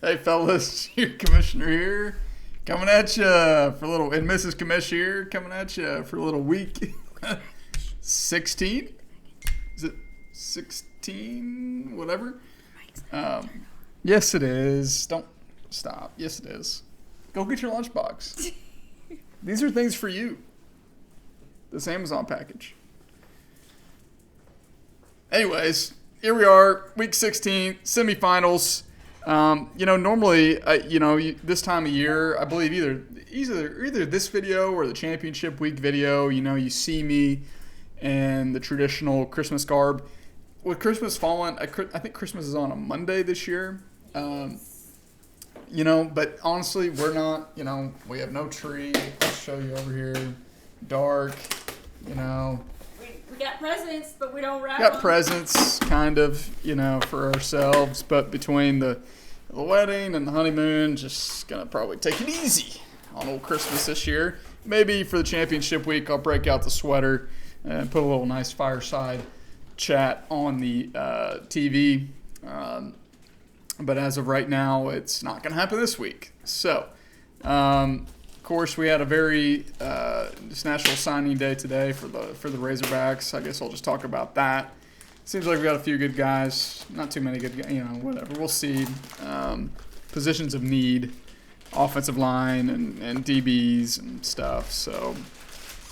Hey fellas, your commissioner here, coming at you for a little, and Mrs. Commish here, coming at you for a little week 16. Is it 16? Whatever. Yes, it is. Don't stop. Yes, it is. Go get your lunchbox. These are things for you. This Amazon package. Anyways, here we are, week 16, semifinals. Normally, this time of year, I believe either this video or the championship week video, you see me in the traditional Christmas garb. With Christmas falling, I think Christmas is on a Monday this year. But honestly, we're not, we have no tree. I'll show you over here. Dark, We got presents, but we don't wrap got them. presents, kind of, for ourselves. But between the wedding and the honeymoon, just going to probably take it easy on old Christmas this year. Maybe for the championship week, I'll break out the sweater and put a little nice fireside chat on the TV. But as of right now, it's not going to happen this week. So, of course, we had a very it's National Signing Day today for the Razorbacks. I guess I'll just talk about that. Seems like we got a few good guys, not too many good guys. Whatever. We'll see. Positions of need, offensive line and DBs and stuff. So,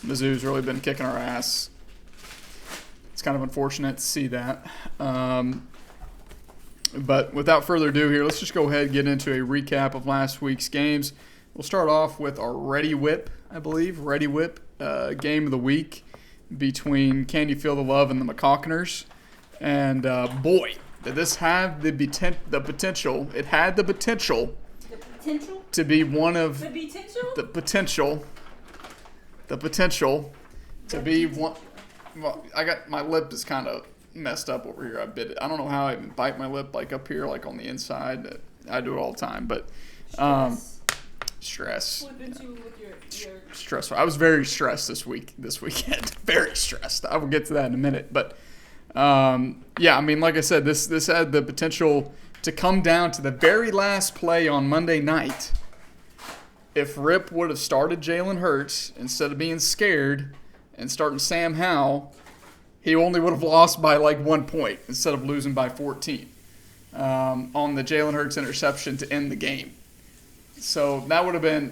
Mizzou's really been kicking our ass. It's kind of unfortunate to see that. But without further ado here, let's just go ahead and get into a recap of last week's games. We'll start off with our Ready Whip, I believe. Ready Whip game of the week between Can You Feel the Love and the McCockners. And boy, did this have the potential. It had the potential. The potential? To be one of The potential? the potential to be one. Well, my lip is kind of messed up over here. I bit it. I don't know how I even bite my lip like up here, like on the inside. I do it all the time, but stress. Flip into with your Stressful. I was very stressed this weekend. Very stressed. I will get to that in a minute, but like I said, this had the potential to come down to the very last play on Monday night. If Rip would have started Jalen Hurts instead of being scared and starting Sam Howell, he only would have lost by like 1 point instead of losing by 14 on the Jalen Hurts interception to end the game. So that would have been,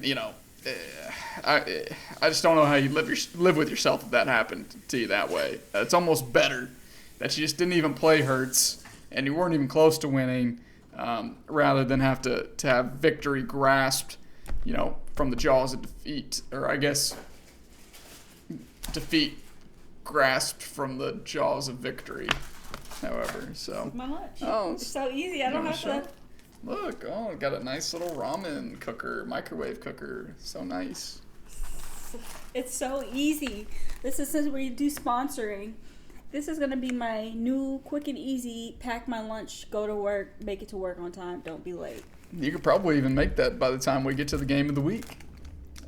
I just don't know how you live with yourself if that happened to you that way. It's almost better that you just didn't even play Hurts and you weren't even close to winning, rather than have to have victory grasped, from the jaws of defeat, or I guess defeat grasped from the jaws of victory. However, so my lunch. Oh, It's so easy. I don't have to. Look, I got a nice little ramen cooker, microwave cooker. So nice. It's so easy. This is since we do sponsoring. This is gonna be my new quick and easy. Pack my lunch, go to work, make it to work on time. Don't be late. You could probably even make that by the time we get to the game of the week.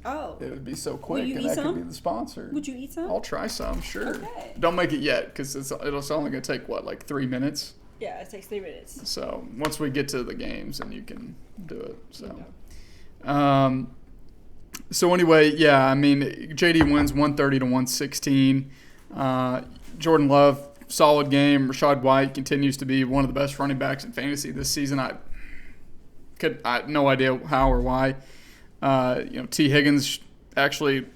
Oh. It would be so quick, you and eat that some? could be the sponsor. Would you eat some? I'll try some, sure. Okay. Don't make it yet, because it's only going to take, like 3 minutes? Yeah, it takes 3 minutes. So once we get to the games, then you can do it. So, anyway, JD wins 130 to 116. Jordan Love, solid game. Rachaad White continues to be one of the best running backs in fantasy this season. I had no idea how or why. T. Higgins actually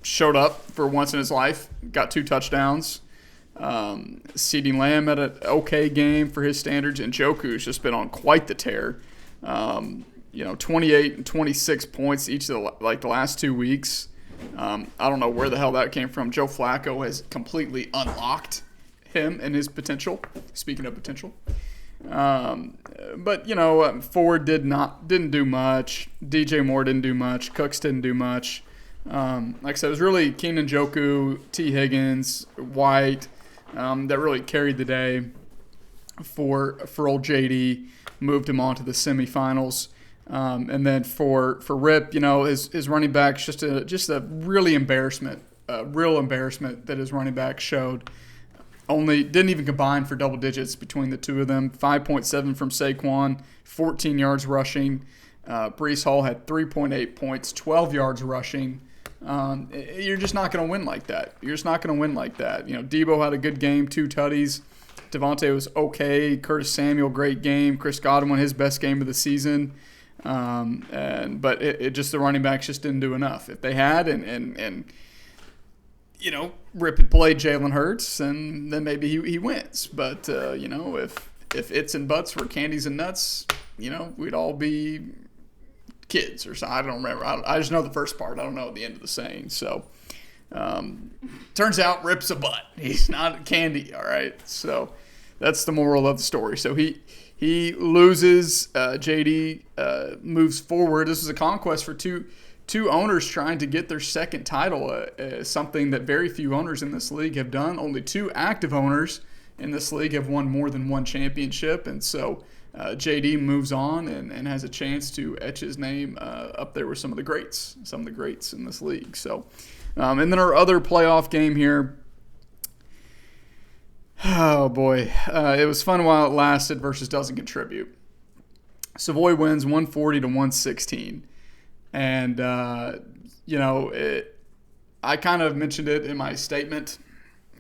showed up for once in his life, got 2 touchdowns. CeeDee Lamb had an okay game for his standards, and Njoku's just been on quite the tear. 28 and 26 points each of the last 2 weeks. I don't know where the hell that came from. Joe Flacco has completely unlocked him and his potential. Speaking of potential. Ford didn't do much. DJ Moore didn't do much. Cooks didn't do much. Like I said, it was really Keenan Njoku, T. Higgins, White that really carried the day for old JD. Moved him on to the semifinals. And then for Rip, his running back's just a really real embarrassment that his running back showed only didn't even combine for double digits between the two of them. 5.7 from Saquon, 14 yards rushing. Breece Hall had 3.8 points, 12 yards rushing. You're just not going to win like that. You're just not going to win like that. Debo had a good game, 2 tutties. Devontae was okay. Curtis Samuel, great game. Chris Godwin, his best game of the season. But it just the running backs just didn't do enough. If they had and Rip had played Jalen Hurts, and then maybe he wins. But if its and buts were candies and nuts, we'd all be kids or something. I don't remember. I just know the first part. I don't know the end of the saying. So turns out Rip's a butt. He's not candy. All right. So that's the moral of the story. So he loses. JD moves forward. This is a conquest for two owners trying to get their second title, something that very few owners in this league have done. Only 2 active owners in this league have won more than one championship, and so JD moves on and has a chance to etch his name up there with some of the greats in this league. So, and then our other playoff game here. Oh boy, it was fun while it lasted versus doesn't contribute. Savoy wins 140-116. And, I kind of mentioned it in my statement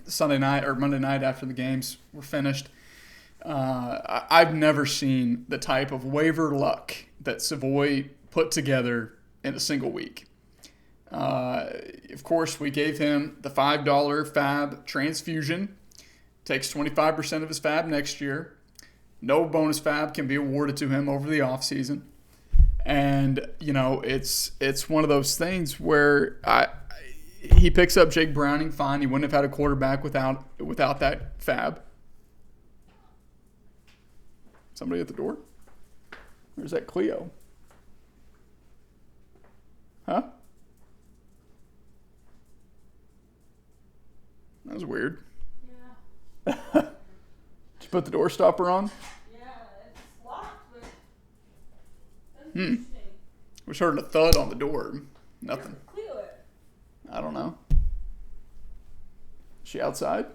Sunday night or Monday night after the games were finished. I've never seen the type of waiver luck that Savoy put together in a single week. Of course, we gave him the $5 FAB transfusion. Takes 25% of his FAB next year. No bonus FAB can be awarded to him over the offseason. And, it's one of those things where he picks up Jake Browning, fine. He wouldn't have had a quarterback without that FAB. Somebody at the door? Or is that Cleo? Huh? That was weird. Yeah. Did you put the door stopper on? Yeah, it's locked, but that's interesting. We heard a thud on the door. Nothing. Where's Cleo at? I don't know. Is she outside?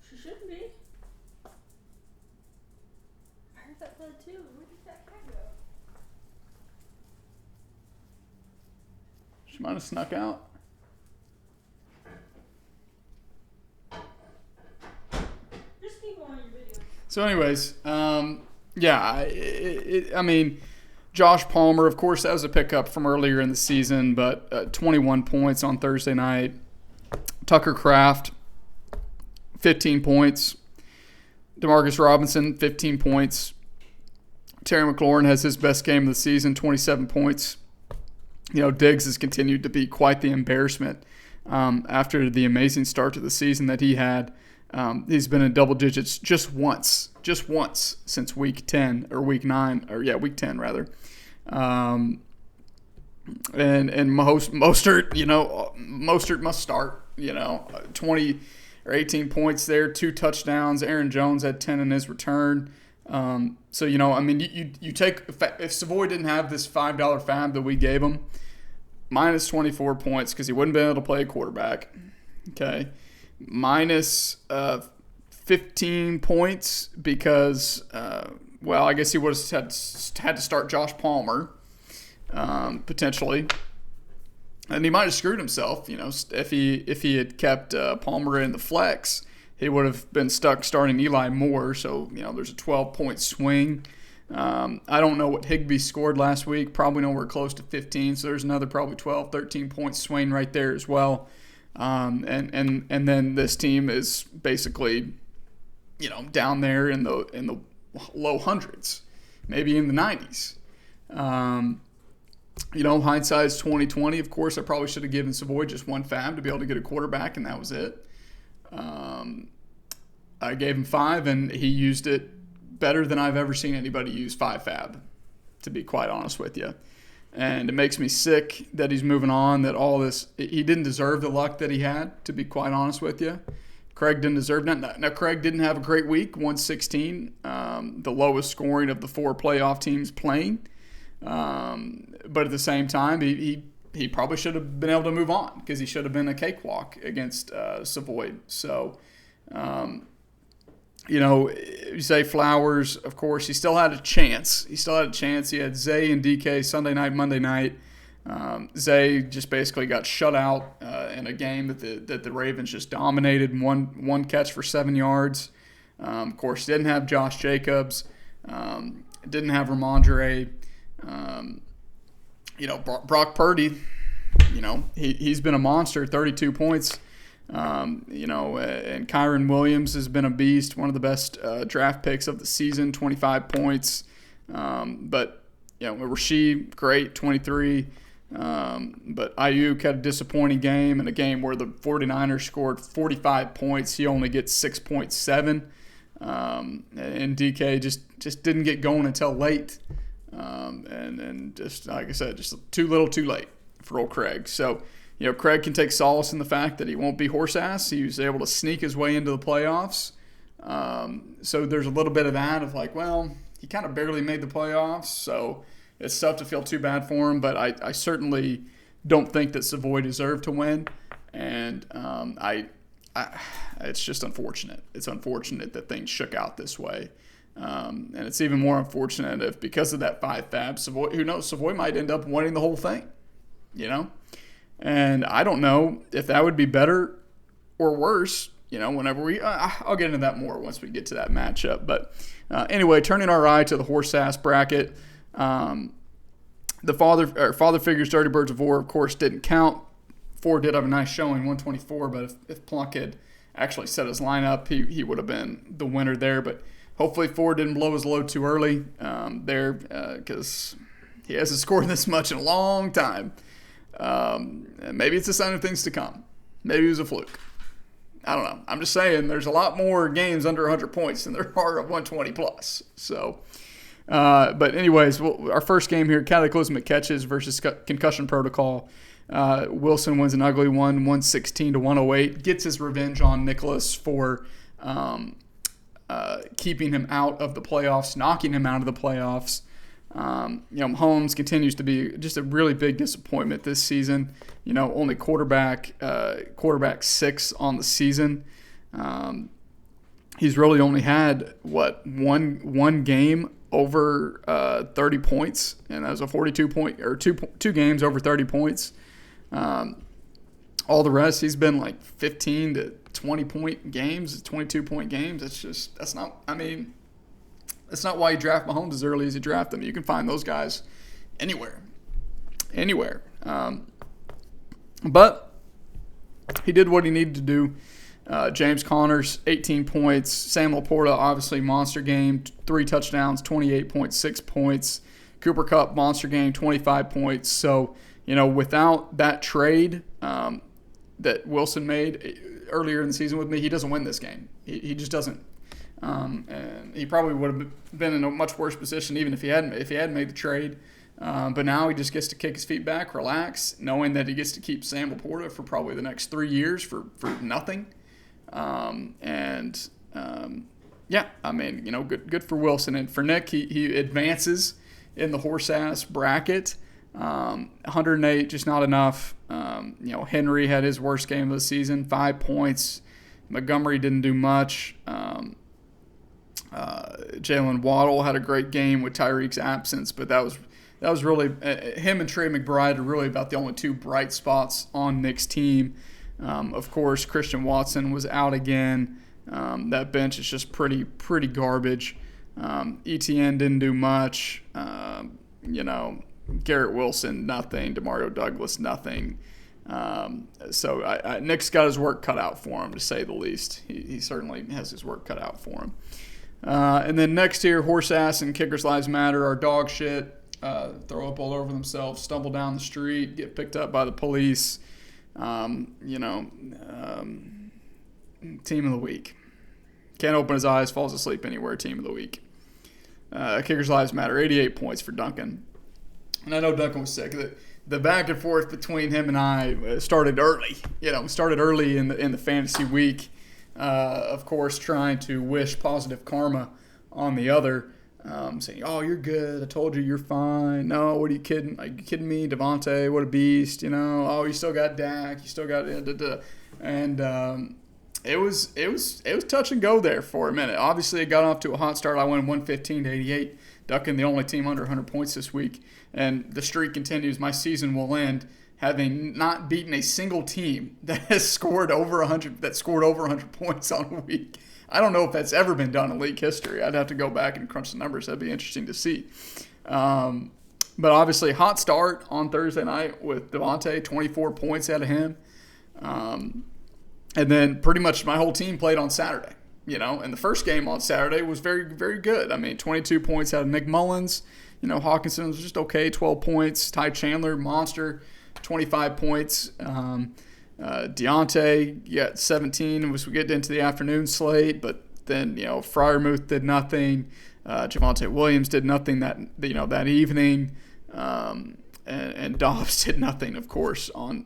She shouldn't be. I heard that thud too. Where did that cat go? She might have snuck out. Just keep on your video. So anyways, Josh Palmer, of course, that was a pickup from earlier in the season, but 21 points on Thursday night. Tucker Kraft, 15 points. Demarcus Robinson, 15 points. Terry McLaurin has his best game of the season, 27 points. Diggs has continued to be quite the embarrassment after the amazing start to the season that he had. He's been in double digits just once since week 10 or week 9 or week 10 rather. And Mostert, Mostert must start. 20 or 18 points there, 2 touchdowns. Aaron Jones had 10 in his return. You take if Savoy didn't have this $5 FAB that we gave him, minus 24 points because he wouldn't be able to play a quarterback. Okay. Minus 15 points because, I guess he would have had to start Josh Palmer, potentially. And he might have screwed himself, if he had kept Palmer in the flex, he would have been stuck starting Eli Moore. So, there's a 12-point swing. I don't know what Higbee scored last week, probably nowhere close to 15. So there's another probably 12, 13-point swing right there as well. And then this team is basically, down there in the low hundreds, maybe in the 90s. Hindsight's 2020. Of course, I probably should have given Savoy just one FAB to be able to get a quarterback, and that was it. I gave him 5, and he used it better than I've ever seen anybody use 5 FAB, to be quite honest with you. And it makes me sick that he's moving on, that all this – he didn't deserve the luck that he had, to be quite honest with you. Craig didn't deserve that. Now, Craig didn't have a great week, 116, the lowest scoring of the 4 playoff teams playing. But at the same time, he probably should have been able to move on because he should have been a cakewalk against Savoy. So You say Flowers, of course, he still had a chance. He had Zay and DK Sunday night, Monday night. Zay just basically got shut out in a game that the Ravens just dominated. One catch for 7 yards. Of course, didn't have Josh Jacobs. Didn't have Ramondre. Brock Purdy, he's been a monster, 32 points. And Kyron Williams has been a beast, one of the best draft picks of the season, 25 points. But Rashid, great, 23. But Ayuk had a disappointing game in a game where the 49ers scored 45 points. He only gets 6.7. And DK just didn't get going until late. And just, like I said, just too little too late for old Craig. So, Craig can take solace in the fact that he won't be horse ass. He was able to sneak his way into the playoffs. So there's a little bit of that of like, well, he kind of barely made the playoffs. So it's tough to feel too bad for him. But I certainly don't think that Savoy deserved to win. And it's just unfortunate. It's unfortunate that things shook out this way. And it's even more unfortunate if because of that 5 fab, Savoy, who knows, Savoy might end up winning the whole thing, And I don't know if that would be better or worse, whenever I'll get into that more once we get to that matchup. But anyway, turning our eye to the horse-ass bracket, the father figures Dirty Birds of War, of course, didn't count. Ford did have a nice showing, 124, but if Plunk had actually set his lineup, he would have been the winner there. But hopefully Ford didn't blow his load too early there because he hasn't scored this much in a long time. Maybe it's a sign of things to come. Maybe it was a fluke. I don't know. I'm just saying there's a lot more games under 100 points than there are at 120 plus. So, but anyways, our first game here, Cataclysmic Catches versus Concussion Protocol. Wilson wins an ugly one, 116-108. Gets his revenge on Nicholas for keeping him out of the playoffs, knocking him out of the playoffs. Mahomes continues to be just a really big disappointment this season. Only quarterback 6 on the season. He's really only had one game over 30 points, and that was a 42 point or two games over 30 points. All the rest, he's been like 15 to 20 point games, 22 point games. That's not why you draft Mahomes as early as you draft them. You can find those guys anywhere. But he did what he needed to do. James Connors, 18 points. Sam Laporta, obviously monster game, 3 touchdowns, 28.6 points. Cooper Kupp, monster game, 25 points. So, without that trade that Wilson made earlier in the season with me, he doesn't win this game. He just doesn't. And he probably would have been in a much worse position even if he hadn't made the trade. But now he just gets to kick his feet back, relax, knowing that he gets to keep Sam Laporta for probably the next 3 years for nothing. Good for Wilson. And for Nick, he advances in the horse-ass bracket. 108, just not enough. Henry had his worst game of the season, 5 points. Montgomery didn't do much. Jalen Waddle had a great game with Tyreek's absence, but that was really him and Trey McBride are really about the only 2 bright spots on Nick's team. Of course, Christian Watson was out again. That bench is just pretty Garbage. ETN didn't do much. Garrett Wilson, nothing. Demario Douglas, nothing. So Nick's got his work cut out for him, to say the least. He certainly has his work cut out for him. And then next here, Horse Ass and Kickers Lives Matter are dog shit. Throw up all over themselves, stumble down the street, get picked up by the police. Team of the week. Can't open his eyes, falls asleep anywhere, team of the week. Kickers Lives Matter, 88 points for Duncan. And I know Duncan was sick. The back and forth between him and I started early. Started early in the fantasy week. Of course, trying to wish positive karma on the other. Saying, "Oh, you're good. I told you you're fine. No, what are you kidding? Are you kidding me? Devontae, what a beast. Oh, you still got Dak. You still got and it was touch and go there for a minute. Obviously, it got off to a hot start. I went 115-88, Ducking the only team under 100 points this week, and the streak continues. My season will end having not beaten a single team that has scored over 100 points on a week. I don't know if that's ever been done in league history. I'd have to go back and crunch the numbers. That'd be interesting to see. But obviously, hot start on Thursday night with Devontae, 24 points out of him. And then pretty much my whole team played on Saturday, and the first game on Saturday was very, very good. I mean, 22 points out of Nick Mullins. Hawkinson was just okay, 12 points. Ty Chandler, monster, 25 points. Deontay, you got 17 as we get into the afternoon slate, but then, Freiermuth did nothing. Javonte Williams did nothing that evening. And Dobbs did nothing, of course, on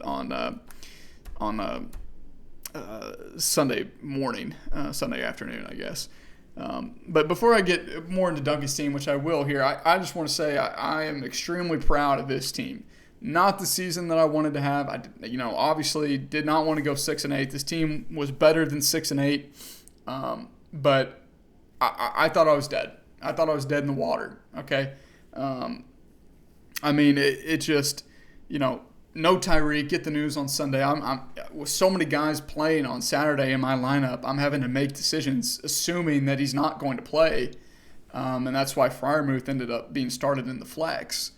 Sunday morning, Sunday afternoon, I guess. But before I get more into Duncan's team, which I will here, I just want to say I am extremely proud of this team. Not the season that I wanted to have. Obviously did not want to go 6-8. This team was better than 6-8, but I thought I was dead. I thought I was dead in the water. Okay, it just, no Tyreek. Get the news on Sunday. I'm with so many guys playing on Saturday in my lineup. I'm having to make decisions assuming that he's not going to play, and that's why Freiermuth ended up being started in the flex.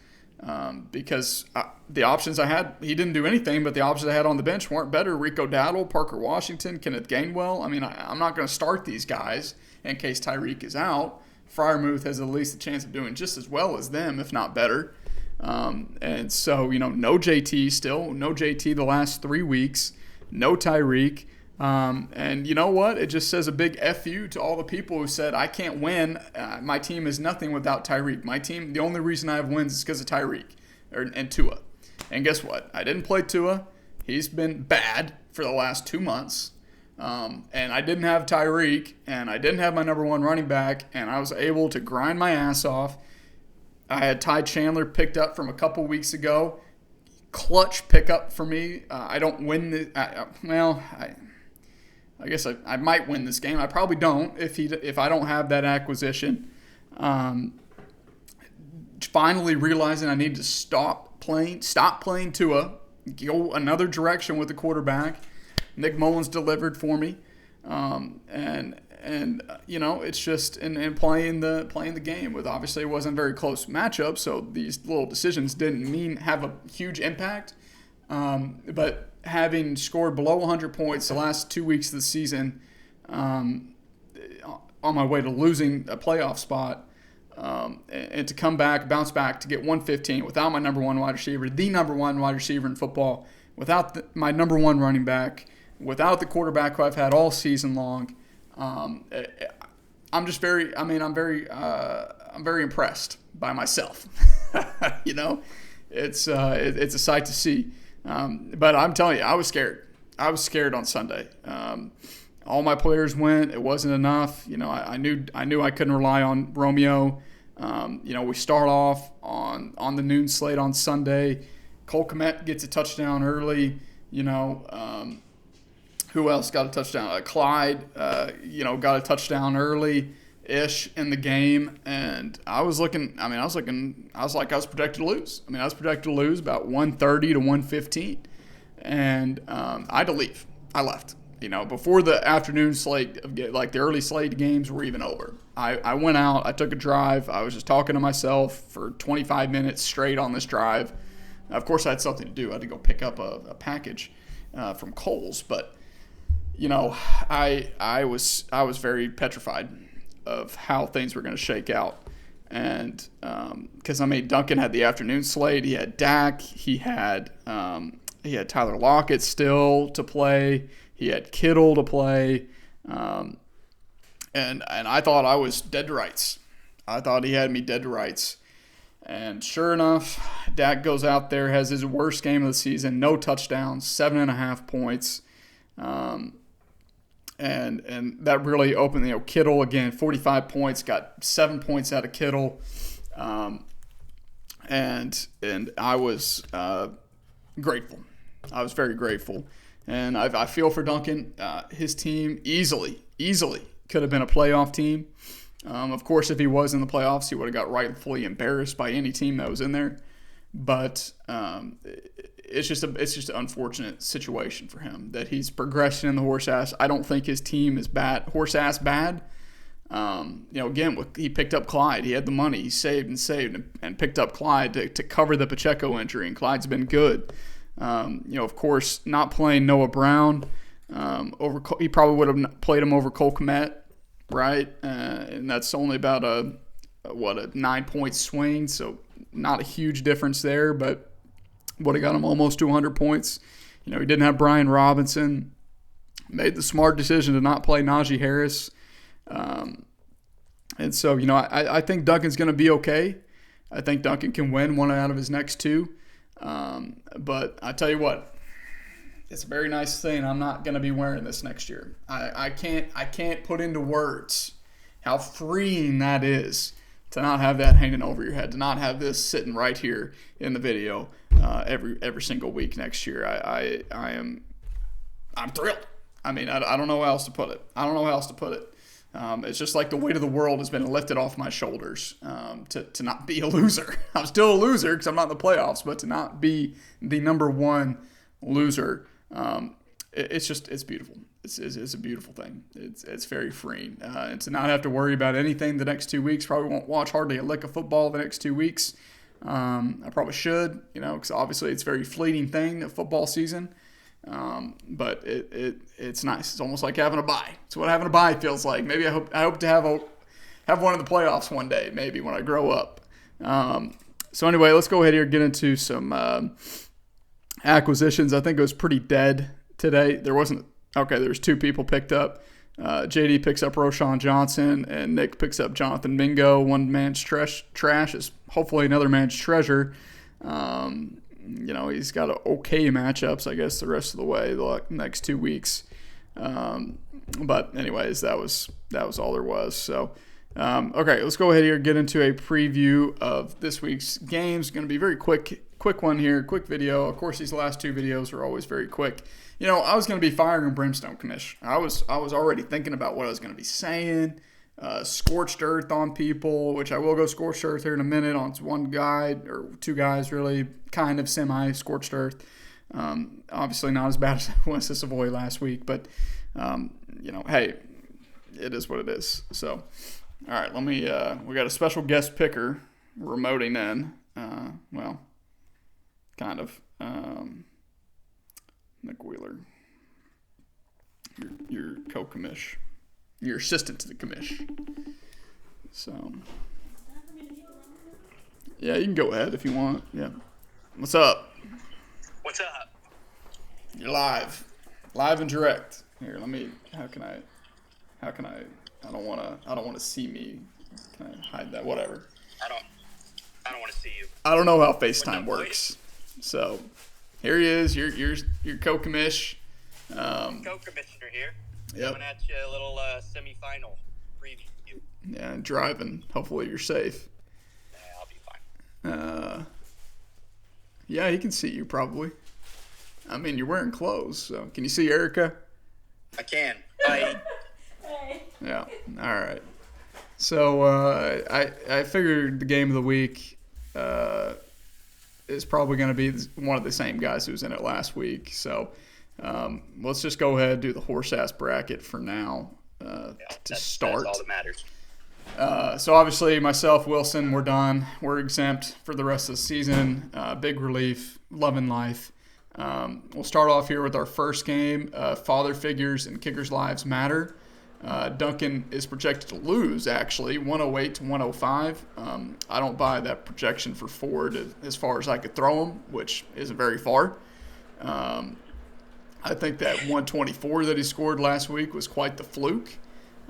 Because the options I had, he didn't do anything, but the options I had on the bench weren't better. Rico Dowdle, Parker Washington, Kenneth Gainwell. I'm not going to start these guys in case Tyreek is out. Freiermuth has at least a chance of doing just as well as them, if not better. And so, no JT still. No JT the last 3 weeks. No Tyreek. And you know what? It just says a big F you to all the people who said, I can't win. My team is nothing without Tyreek. My team, the only reason I have wins is because of Tyreek and Tua. And guess what? I didn't play Tua. He's been bad for the last 2 months. And I didn't have Tyreek, and I didn't have my number one running back, and I was able to grind my ass off. I had Ty Chandler picked up from a couple weeks ago. Clutch pickup for me. I don't win the. I guess I might win this game. I probably don't if I don't have that acquisition. Finally realizing I need to stop playing Tua, go another direction with the quarterback. Nick Mullins delivered for me, it's just in playing the game with, obviously it wasn't a very close matchup, so these little decisions didn't have a huge impact. But having scored below 100 points the last 2 weeks of the season, on my way to losing a playoff spot, and to bounce back to get 115 without my number one wide receiver, the number one wide receiver in football, without my number one running back, without the quarterback who I've had all season long. I'm very impressed by myself. It's a sight to see. But I'm telling you, I was scared. I was scared on Sunday. All my players went. It wasn't enough. I knew I couldn't rely on Romeo. We start off on the noon slate on Sunday. Cole Kmet gets a touchdown early. Who else got a touchdown? Clyde, got a touchdown early-ish in the game. And I was like I was projected to lose. I was projected to lose about 130 to 115. And I had to leave. I left. Before the afternoon slate, like the early slate games were even over. I went out. I took a drive. I was just talking to myself for 25 minutes straight on this drive. Of course, I had something to do. I had to go pick up a package from Kohl's, but I was very petrified of how things were going to shake out, and because Duncan had the afternoon slate. He had Dak. He had Tyler Lockett still to play. He had Kittle to play, and I thought I was dead to rights. I thought he had me dead to rights. And sure enough, Dak goes out there, has his worst game of the season, no touchdowns, 7.5 points. And that really opened, Kittle, again, 45 points, got 7 points out of Kittle. And I was grateful. I was very grateful. And I feel for Duncan. His team easily could have been a playoff team. Of course, if he was in the playoffs, he would have got rightfully embarrassed by any team that was in there. But it's just an unfortunate situation for him that he's progressing in the horse ass. I don't think his team is bad, horse ass bad. Again, he picked up Clyde. He had the money. He saved and picked up Clyde to cover the Pacheco injury, and Clyde's been good. Of course, not playing Noah Brown he probably would have played him over Cole Kmet, right? And that's only about a 9-point swing, so not a huge difference there, but would have got him almost 200 points. He didn't have Brian Robinson. Made the smart decision to not play Najee Harris. And so, I think Duncan's going to be okay. I think Duncan can win one out of his next two. But I tell you what, it's a very nice thing. I'm not going to be wearing this next year. I can't put into words how freeing that is to not have that hanging over your head, to not have this sitting right here in the video every single week next year. I'm thrilled. I mean, I don't know how else to put it. It's just like the weight of the world has been lifted off my shoulders to not be a loser. I'm still a loser because I'm not in the playoffs, but to not be the number one loser, it's beautiful. It's a beautiful thing. It's very freeing. And to not have to worry about anything the next 2 weeks. Probably won't watch hardly a lick of football the next 2 weeks. I probably should, because obviously it's a very fleeting thing, the football season. But it's nice. It's almost like having a bye. It's what having a bye feels like. Maybe I hope to have one in the playoffs one day, maybe when I grow up. So anyway, let's go ahead here and get into some acquisitions. I think it was pretty dead today. There was 2 people picked up. JD picks up Roschon Johnson, and Nick picks up Jonathan Mingo. One man's trash is hopefully another man's treasure. He's got okay matchups, I guess, the rest of the way, the next 2 weeks. But anyways, that was all there was. So, okay, let's go ahead here and get into a preview of this week's games. Going to be very quick one here, quick video. Of course, these last 2 videos are always very quick. I was going to be fire and brimstone, Commish. I was already thinking about what I was going to be saying. Scorched earth on people, which I will go scorched earth here in a minute on one guy or 2 guys, really kind of semi scorched earth. Obviously not as bad as Wes Savoy last week, but hey, it is what it is. So, all right, we got a special guest picker remoting in. Kind of. Nick Wheeler, your co-commish. Your assistant to the commish. So, yeah, you can go ahead if you want. Yeah. What's up? What's up? You're live and direct. Here, how can I, I don't want to see me. Can I hide that? Whatever. I don't want to see you. I don't know how FaceTime works. So, here he is, your co-commish. Co-commissioner here. Yep. Coming at you a little semi-final preview. Yeah, driving. Hopefully you're safe. Yeah, I'll be fine. Yeah, he can see you probably. I mean, you're wearing clothes, so can you see Erica? I can. Hi. Hey. Yeah. All right. So I figured the game of the week is probably going to be one of the same guys who was in it last week. So let's just go ahead and do the horse ass bracket for now to start. That's all that matters. So obviously myself, Wilson, we're done. We're exempt for the rest of the season. Big relief, loving life. We'll start off here with our first game, Father Figures and Kickers' Lives Matter. Duncan is projected to lose, actually, 108 to 105. I don't buy that projection for Ford as far as I could throw him, which isn't very far. I think that 124 that he scored last week was quite the fluke.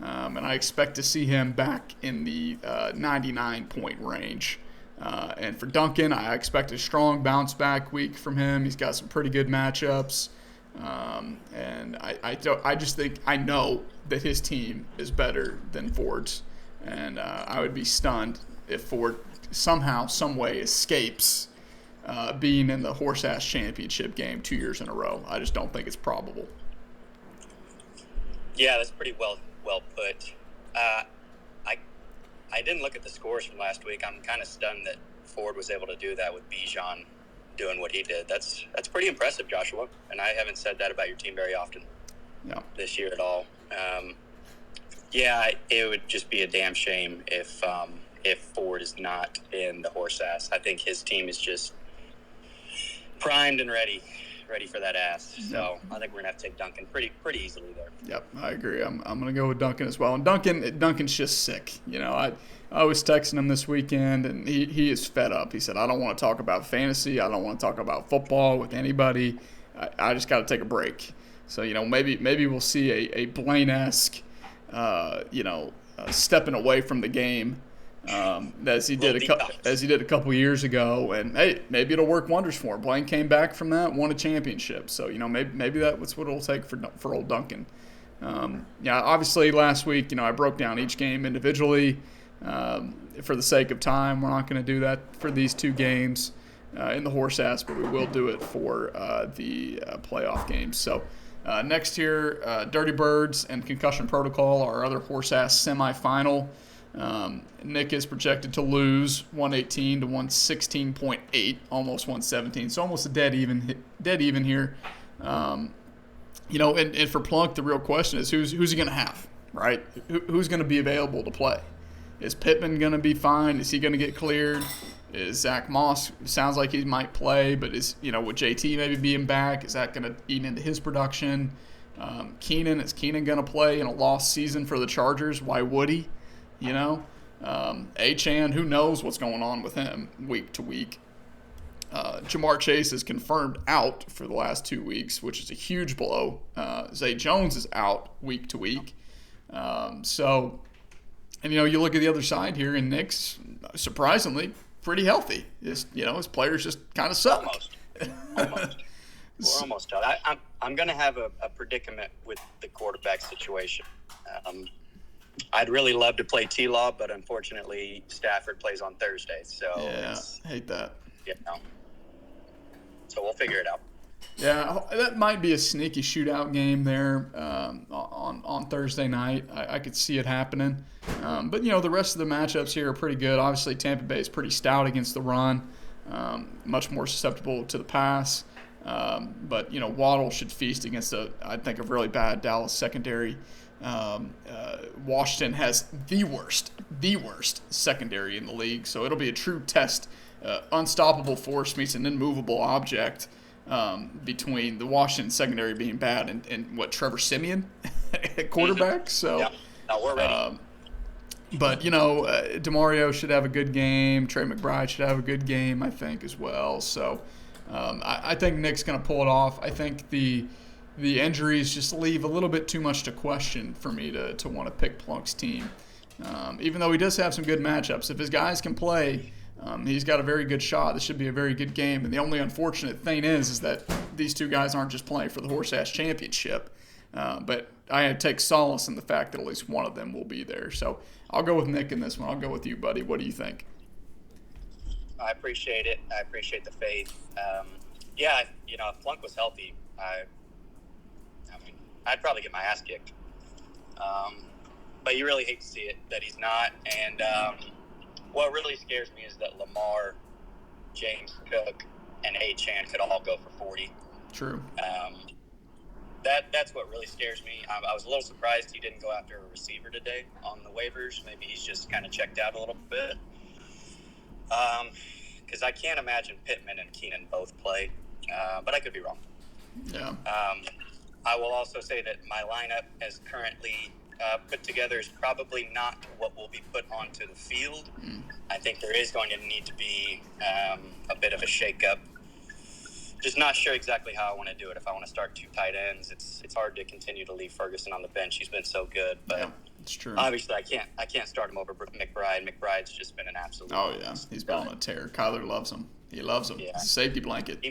And I expect to see him back in the 99-point range. And for Duncan, I expect a strong bounce-back week from him. He's got some pretty good matchups. And I just think I know that his team is better than Ford's. And I would be stunned if Ford somehow, some way escapes being in the horse ass championship game 2 years in a row. I just don't think it's probable. Yeah, that's pretty well put. I didn't look at the scores from last week. I'm kind of stunned that Ford was able to do that with Bijan doing what he did. That's pretty impressive, Joshua. And I haven't said that about your team very often this year at all. Yeah, it would just be a damn shame if Ford is not in the horse ass. I think his team is just primed and ready for that ass. So I think we're gonna have to take Duncan pretty easily there. Yep, I agree. I'm gonna go with Duncan as well. And Duncan's just sick. I was texting him this weekend, and he is fed up. He said, "I don't want to talk about fantasy. I don't want to talk about football with anybody. I just got to take a break." So maybe we'll see a Blaine-esque, stepping away from the game. As he did a couple years ago, and hey, maybe it'll work wonders for him. Blaine came back from that, won a championship, so maybe that's what it'll take for old Duncan. Obviously last week, I broke down each game individually. For the sake of time, we're not going to do that for these two games in the horse ass, but we will do it for the playoff games. So next here, Dirty Birds and Concussion Protocol, our other horse ass semifinal. Nick is projected to lose 118 to 116.8, almost 117. So almost a dead even here. And for Plunk, the real question is who's he going to have, right? Who's going to be available to play? Is Pittman going to be fine? Is he going to get cleared? Is Zach Moss, sounds like he might play, but is with JT maybe being back, is that going to eat into his production? Is Keenan going to play in a lost season for the Chargers? Why would he? Achane, who knows what's going on with him week to week. Jamar Chase is confirmed out for the last 2 weeks, which is a huge blow. Zay Jones is out week to week. You look at the other side here, and Nick's surprisingly pretty healthy. His players just kind of suck. Almost. We're almost done. I'm going to have a predicament with the quarterback situation. I'd really love to play T-Law, but unfortunately Stafford plays on Thursday. So yeah, hate that. So we'll figure it out. Yeah, that might be a sneaky shootout game there on Thursday night. I could see it happening. But the rest of the matchups here are pretty good. Obviously, Tampa Bay is pretty stout against the run, much more susceptible to the pass. But Waddle should feast against I think a really bad Dallas secondary. Washington has the worst secondary in the league, so it'll be a true test. Unstoppable force meets an immovable object between the Washington secondary being bad and what Trevor Siemian at quarterback. So, we're ready. But Demario should have a good game. Trey McBride should have a good game, I think, as well. So, I think Nick's going to pull it off. I think the injuries just leave a little bit too much to question for me to want to pick Plunk's team. Even though he does have some good matchups. If his guys can play, he's got a very good shot. This should be a very good game. And the only unfortunate thing is that these two guys aren't just playing for the horse ass championship. But I take solace in the fact that at least one of them will be there. So I'll go with Nick in this one. I'll go with you, buddy. What do you think? I appreciate it. I appreciate the faith. If Plunk was healthy, I'd probably get my ass kicked. But you really hate to see it that he's not. And what really scares me is that Lamar, James Cook, and Achane could all go for 40. True. That's what really scares me. I was a little surprised he didn't go after a receiver today on the waivers. Maybe he's just kind of checked out a little bit. Because I can't imagine Pittman and Keenan both play. But I could be wrong. Yeah. I will also say that my lineup as currently put together is probably not what will be put onto the field. I think there is going to need to be a bit of a shakeup. Just not sure exactly how I want to do it. If I want to start two tight ends, it's hard to continue to leave Ferguson on the bench. He's been so good, but yeah, it's true. Obviously I can't start him over McBride. McBride's just been an absolute. Oh yeah, he's been on a tear. Kyler loves him. He loves him. Yeah. It's a safety blanket.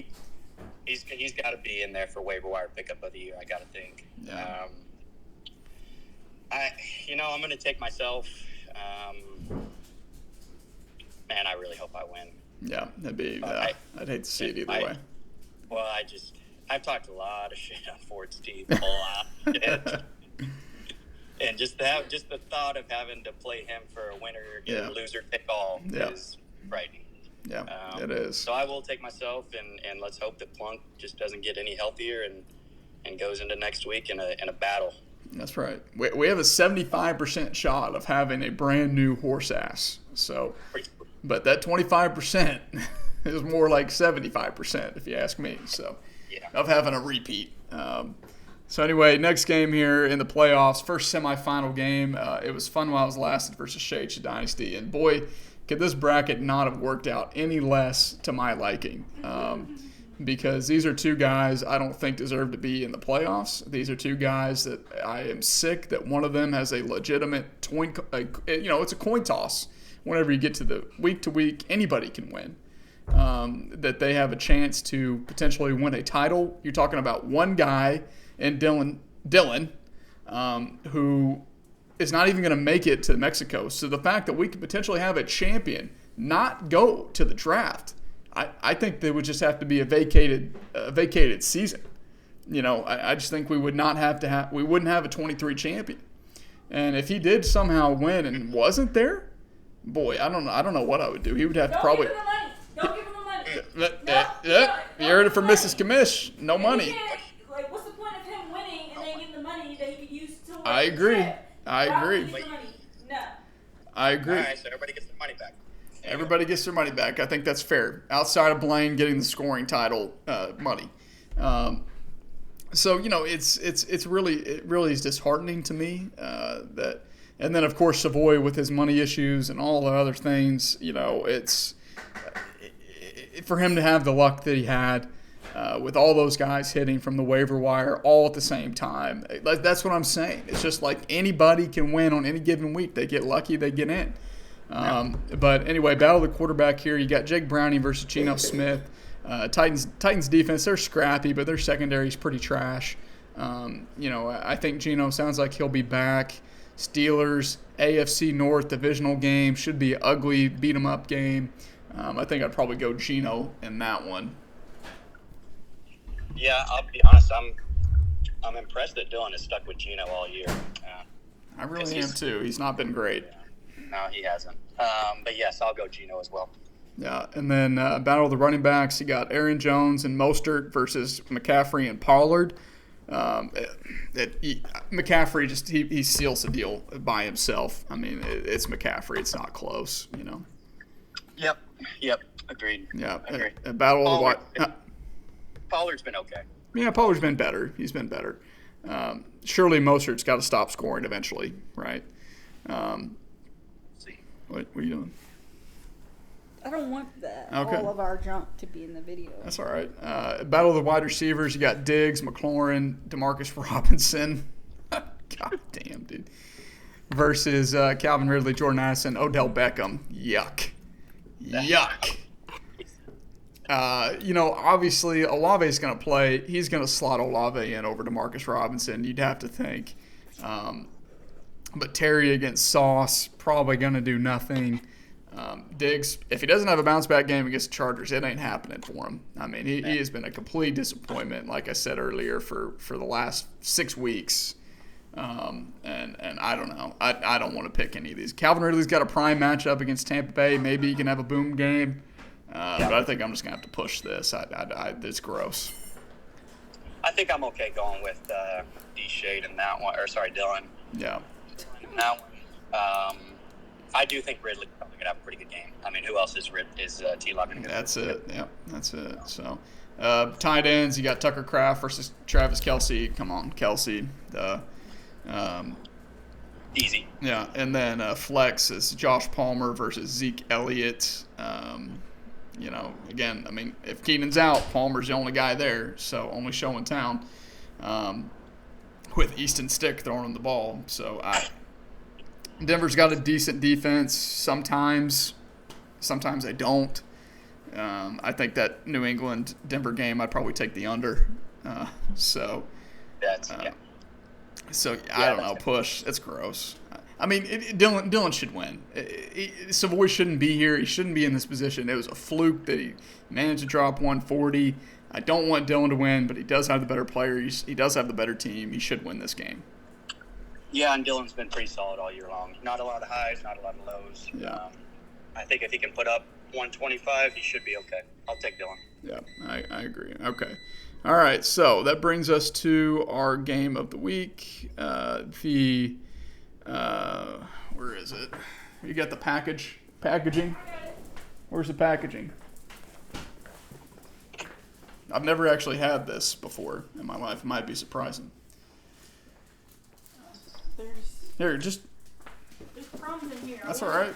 He's got to be in there for waiver wire pickup of the year. I got to think. Yeah. I'm going to take myself. Man, I really hope I win. Yeah, that'd be. I'd hate to see it either way. Well, I've talked a lot of shit on Ford's team, a lot. And just the thought of having to play him for a winner, loser take all is frightening. Yeah, it is. So I will take myself, and let's hope that Plunk just doesn't get any healthier and goes into next week in a battle. That's right. We have a 75% shot of having a brand new horse ass. So, but that 25% is more like 75%, if you ask me. So, of having a repeat. So anyway, next game here in the playoffs, first semifinal game. It was fun while it was lasted versus Shades Dynasty, and boy, could this bracket not have worked out any less to my liking. Because these are two guys I don't think deserve to be in the playoffs. These are two guys that I am sick that one of them has a legitimate it's a coin toss. Whenever you get to the week-to-week, anybody can win. That they have a chance to potentially win a title. You're talking about one guy and Dylan, who is not even going to make it to Mexico. So the fact that we could potentially have a champion not go to the draft, I think there would just have to be a vacated season. I just think we would not we wouldn't have a 23 champion. And if he did somehow win and wasn't there, boy, I don't know what I would do. He would have to probably. Don't give him the money. You heard it from Mrs. Commish. No money. What's the point of him winning and then getting the money that he could use to? I agree. No. I agree. All right, so everybody gets their money back. Everybody gets their money back. I think that's fair. Outside of Blaine getting the scoring title money. So it really is disheartening to me that. And then of course Savoy with his money issues and all the other things. It's for him to have the luck that he had with all those guys hitting from the waiver wire all at the same time. That's what I'm saying. It's just like anybody can win on any given week. They get lucky, they get in. But anyway, battle of the quarterback here. You got Jake Browning versus Geno Smith. Titans defense, they're scrappy, but their secondary is pretty trash. I think Geno sounds like he'll be back. Steelers, AFC North divisional game. Should be an ugly, beat-em-up game. I think I'd probably go Geno in that one. Yeah, I'll be honest. I'm impressed that Dylan has stuck with Geno all year. I really am too. He's not been great. No, he hasn't. But yes, I'll go Geno as well. Yeah, and then battle of the running backs. You got Aaron Jones and Mostert versus McCaffrey and Pollard. McCaffrey just he seals the deal by himself. I mean, it's McCaffrey. It's not close. Yep. Agreed. Yeah. Agreed. Battle of the Pollard's been okay. Yeah, Pollard's been better. He's been better. Surely Mostert's got to stop scoring eventually, right? See. What are you doing? I don't want Okay. all of our junk to be in the video. That's all right. Battle of the wide receivers. You got Diggs, McLaurin, Demarcus Robinson. God damn, dude. Versus Calvin Ridley, Jordan Addison, Odell Beckham. Yuck. Obviously Olave's going to play. He's going to slot Olave in over Demarcus Robinson, you'd have to think. But Terry against Sauce, probably going to do nothing. Diggs, if he doesn't have a bounce-back game against the Chargers, it ain't happening for him. I mean, he has been a complete disappointment, like I said earlier, for the last 6 weeks. And I don't know. I don't want to pick any of these. Calvin Ridley's got a prime matchup against Tampa Bay. Maybe he can have a boom game. But I think I'm just going to have to push this. It's gross. I think I'm okay going with D-Shade in that one. Or, sorry, Dylan. Yeah. In that one. I do think Ridley's probably going to have a pretty good game. I mean, who else is T-Law going to get? That's it. Yeah, that's it. So, tight ends, you got Tucker Kraft versus Travis Kelce. Come on, Kelce. Easy. Yeah, and then flex is Josh Palmer versus Zeke Elliott. Again, I mean, if Keenan's out, Palmer's the only guy there, so only show in town. With Easton Stick throwing him the ball. So Denver's got a decent defense. Sometimes they don't. I think that New England-Denver game, I'd probably take the under. So I don't know. Push. It's gross. I mean, Dillon should win. Savoy shouldn't be here. He shouldn't be in this position. It was a fluke that he managed to drop 140. I don't want Dillon to win, but he does have the better player. He does have the better team. He should win this game. Yeah, and Dillon's been pretty solid all year long. Not a lot of highs, not a lot of lows. Yeah. I think if he can put up 125, he should be okay. I'll take Dillon. Yeah, I agree. Okay. All right, so that brings us to our game of the week. Where is it? You got the packaging? Where's the packaging? I've never actually had this before in my life. It might be surprising. There's crumbs in here. That's all right.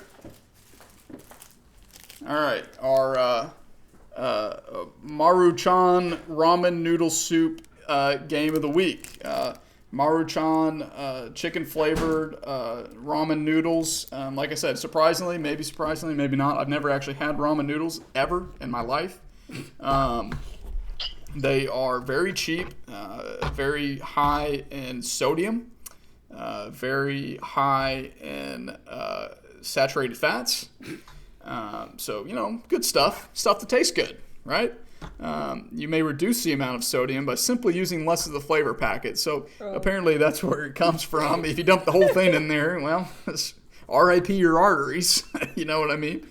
All right, our Maruchan ramen noodle soup game of the week. Maruchan chicken flavored ramen noodles. Like I said, surprisingly, maybe not. I've never actually had ramen noodles ever in my life. They are very cheap, very high in sodium, very high in saturated fats. So, good stuff that tastes good, right? You may reduce the amount of sodium by simply using less of the flavor packet. So apparently that's where it comes from. If you dump the whole thing in there, well, RIP your arteries. You know what I mean?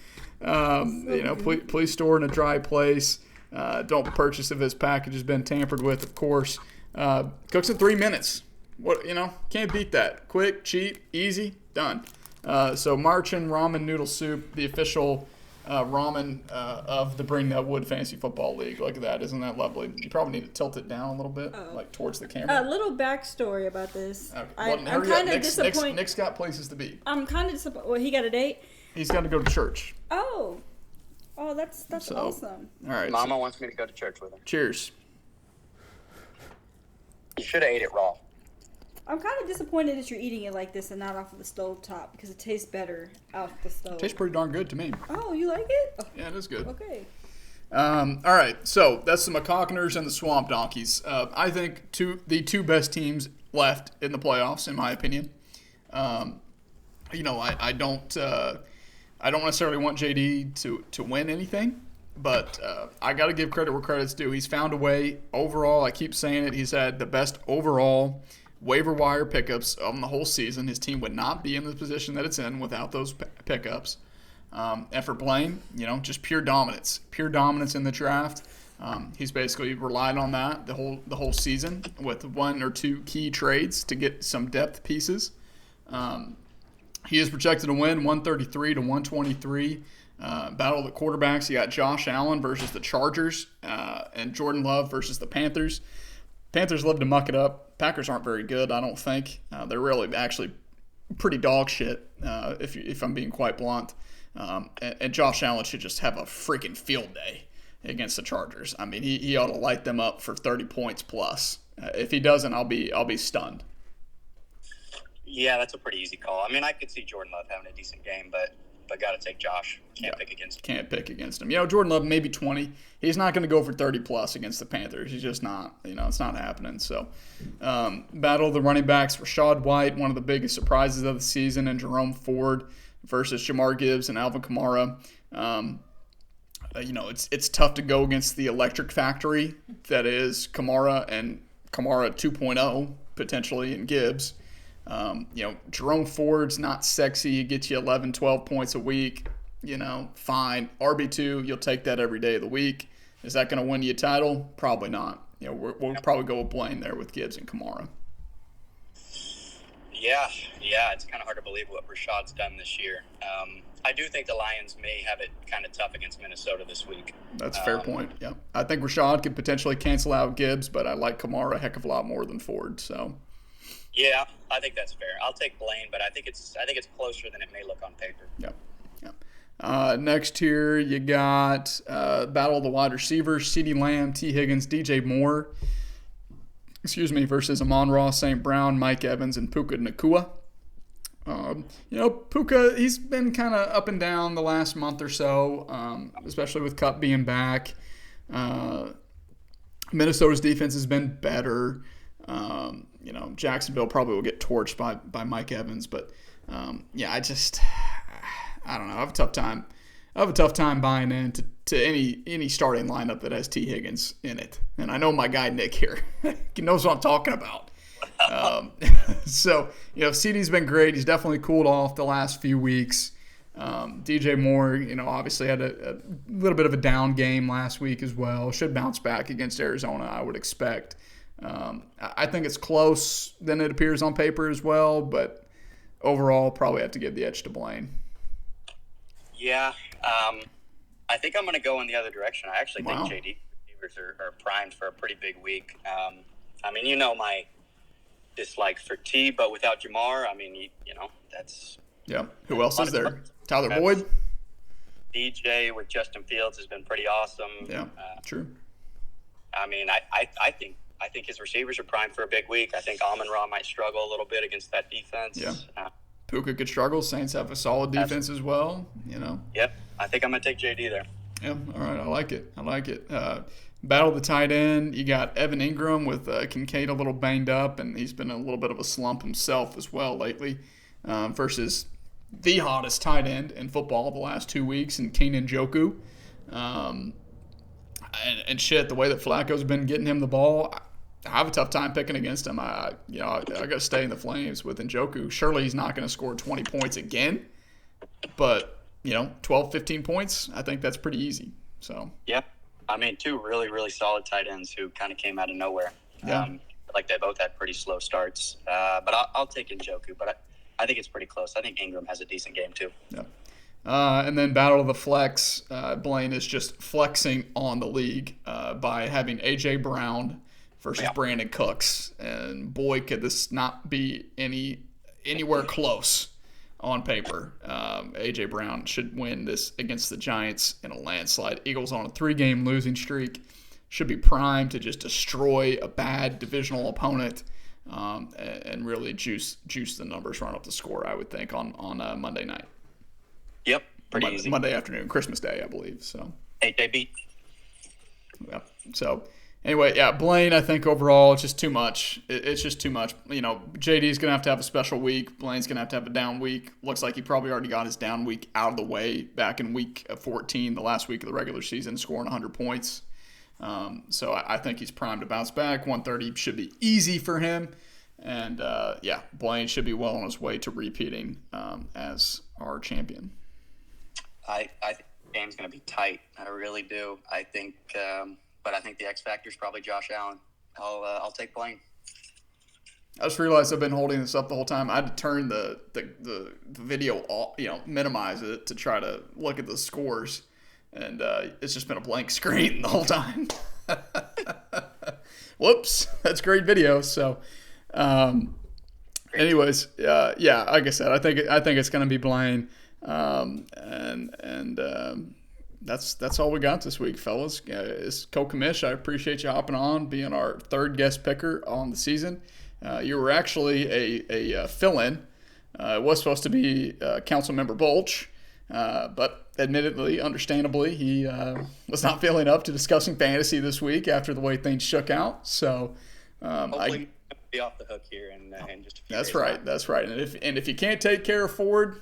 Please store in a dry place. Don't purchase if this package has been tampered with, of course. Cooks in 3 minutes. Can't beat that. Quick, cheap, easy, done. So Maruchan ramen noodle soup, the official ramen of the Bring That Wood Fantasy Football League. Look at that. Isn't that lovely? You probably need to tilt it down a little bit, like towards the camera. A little backstory about this. Okay. I'm kind of disappointed. Nick's got places to be. I'm kind of disappointed. Well, he got a date? He's got to go to church. Oh, that's awesome. All right. Mama wants me to go to church with her. Cheers. You should have ate it raw. I'm kind of disappointed that you're eating it like this and not off of the stove top because it tastes better off the stove. Tastes pretty darn good to me. Oh, you like it? Oh. Yeah, it is good. Okay. All right, so that's the McCockners and the Swamp Donkeys. I think the two best teams left in the playoffs, in my opinion. I don't necessarily want JD to win anything, but I got to give credit where credit's due. He's found a way. Overall, I keep saying it, he's had the best overall waiver wire pickups on the whole season. His team would not be in the position that it's in without those pickups. And for Blaine, just pure dominance in the draft. He's basically relied on that the whole season with one or two key trades to get some depth pieces. He is projected to win 133 to 123. Battle of the quarterbacks. You got Josh Allen versus the Chargers and Jordan Love versus the Panthers. Panthers love to muck it up. Packers aren't very good, I don't think. They're really actually pretty dog shit, if I'm being quite blunt. And Josh Allen should just have a freaking field day against the Chargers. I mean, he ought to light them up for 30 points plus. If he doesn't, I'll be stunned. Yeah, that's a pretty easy call. I mean, I could see Jordan Love having a decent game, but got to take Josh. Can't pick against him. Jordan Love maybe 20. He's not going to go for 30 plus against the Panthers. He's just not. It's not happening. So, battle of the running backs: Rachaad White, one of the biggest surprises of the season, and Jerome Ford versus Jahmyr Gibbs and Alvin Kamara. It's tough to go against the electric factory that is Kamara and Kamara 2.0 potentially in Gibbs. Jerome Ford's not sexy. He gets you 11, 12 points a week. Fine. RB2, you'll take that every day of the week. Is that going to win you a title? Probably not. We'll probably go with Blaine there with Gibbs and Kamara. Yeah, it's kind of hard to believe what Rashaad's done this year. I do think the Lions may have it kind of tough against Minnesota this week. That's a fair point, yeah. I think Rachaad could potentially cancel out Gibbs, but I like Kamara a heck of a lot more than Ford, so... Yeah, I think that's fair. I'll take Blaine, but I think it's closer than it may look on paper. Yep. Next here, you got battle of the wide receivers: CeeDee Lamb, T. Higgins, DJ Moore. Versus Amon-Ra St. Brown, Mike Evans, and Puka Nacua. Puka, he's been kind of up and down the last month or so, especially with Kupp being back. Minnesota's defense has been better. Jacksonville probably will get torched by Mike Evans, but Yeah, I don't know. I have a tough time buying into any starting lineup that has T. Higgins in it. And I know my guy Nick here he knows what I'm talking about. So, CeeDee's been great. He's definitely cooled off the last few weeks. DJ Moore, obviously had a little bit of a down game last week as well. Should bounce back against Arizona, I would expect. I think it's close than it appears on paper as well, but overall, probably have to give the edge to Blaine. Yeah, I think I'm going to go in the other direction. I actually think JD receivers are primed for a pretty big week. My dislike for T, but without Jamar, that's... Yeah. Who else is there? Tyler Boyd? DJ with Justin Fields has been pretty awesome. Yeah, true. I think his receivers are primed for a big week. I think Amon-Ra might struggle a little bit against that defense. Yeah. Puka could struggle. Saints have a solid defense as well, Yep. I think I'm going to take JD there. Yeah, all right. I like it. Battle of the tight end. You got Evan Ingram with Kincaid a little banged up, and he's been a little bit of a slump himself as well lately, versus the hottest tight end in football the last 2 weeks, and Keenan Njoku. And shit, the way that Flacco's been getting him the ball, I have a tough time picking against him. I got to stay in the flames with Njoku. Surely he's not going to score 20 points again, but 12, 15 points, I think that's pretty easy. So yeah, two really, really solid tight ends who kind of came out of nowhere. Yeah. Like they both had pretty slow starts, but I'll take Njoku. But I think it's pretty close. I think Ingram has a decent game too. Yeah. And then battle of the flex. Blaine is just flexing on the league by having A.J. Brown versus Brandon Cooks. And boy, could this not be anywhere close on paper. A.J. Brown should win this against the Giants in a landslide. Eagles on a 3-game losing streak. Should be primed to just destroy a bad divisional opponent and really juice the numbers, run up the score, I would think, on Monday night. Yep, pretty easy. Monday afternoon, Christmas Day, I believe. So. AJB. Yeah. So, anyway, Blaine, I think overall it's just too much. It's just too much. JD's going to have a special week. Blaine's going to have a down week. Looks like he probably already got his down week out of the way back in week 14, the last week of the regular season, scoring 100 points. So I think he's primed to bounce back. 130 should be easy for him. And, Blaine should be well on his way to repeating as our champion. I think the game's going to be tight. I really do. I think, but I think the X factor is probably Josh Allen. I'll take Blaine. I just realized I've been holding this up the whole time. I had to turn the video off, minimize it to try to look at the scores, and it's just been a blank screen the whole time. Whoops, that's great video. So, anyways, like I said, I think it's going to be Blaine. That's all we got this week, fellas. It's Co-Commish. I appreciate you hopping on, being our third guest picker on the season. You were actually a fill-in. It was supposed to be Councilmember Bulch, but admittedly, understandably, he was not feeling up to discussing fantasy this week after the way things shook out. So, hopefully, be off the hook here in just a few That's days right. now. That's right. And if you can't take care of Ford,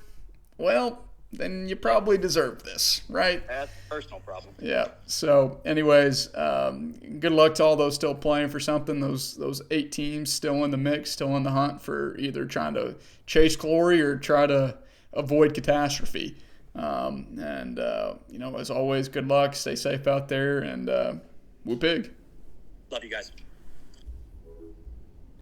well, then you probably deserve this, right? That's a personal problem. Yeah. So, anyways, good luck to all those still playing for something. Those 8 teams still in the mix, still in the hunt for either trying to chase glory or try to avoid catastrophe. As always, good luck. Stay safe out there, and whoop pig. Love you guys.